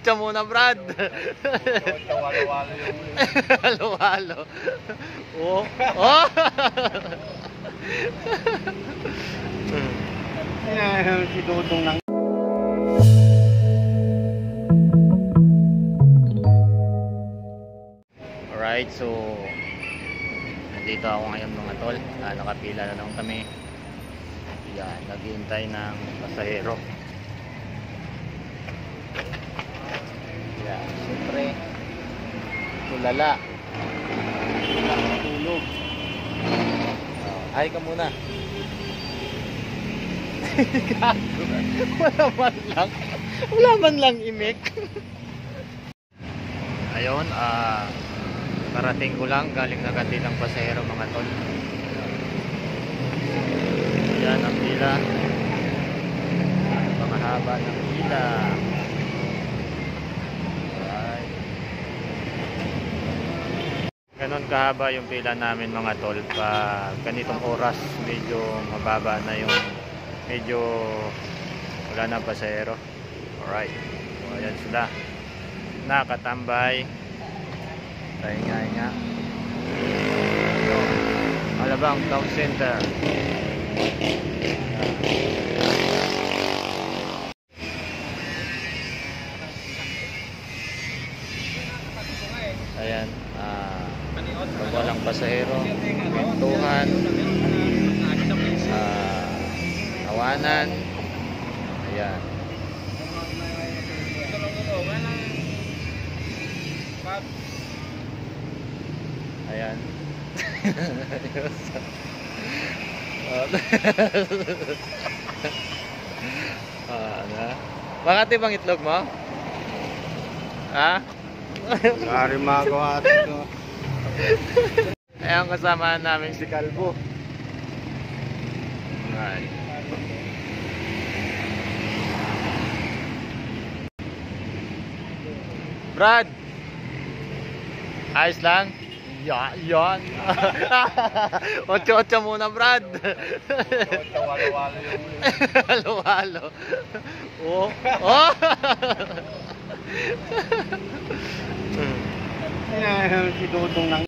Otso muna, Brad. Walo-walo yung... Halo-halo. Oh. Oh. Si Dudong ng... Alright, so nandito ako ngayon mga tol. Nakapila na lang kami. Yan, naghihintay ng pasahero. Yan, siyempre tulala. Tulog. Ay ka muna. Wala man lang imik. Ayun, karating ko lang, galing na gati ng pasahero mga tol. Yan ang pila. Mga haba ng pila. Alright. Ganon kahaba yung pila namin mga tol. Pag ganitong oras, medyo mababa na yung, medyo wala na pasahero. Alright. So ayan sila. Nakatambay. Pahinga-hinga. Alabang Town Center. Ayan, pag walang pasahero, kwentuhan, tawanan. Ayan. Ayan. Bakit ibang itlog mo? Ha? Sorry mga kawati ko. Ayan, kasama namin si Kalbo. Alright. Brad! Ayos lang? Yan. Otso muna, Brad. Walo-walo yung... Halo-halo. Oh. Oh. Si Dudong ng...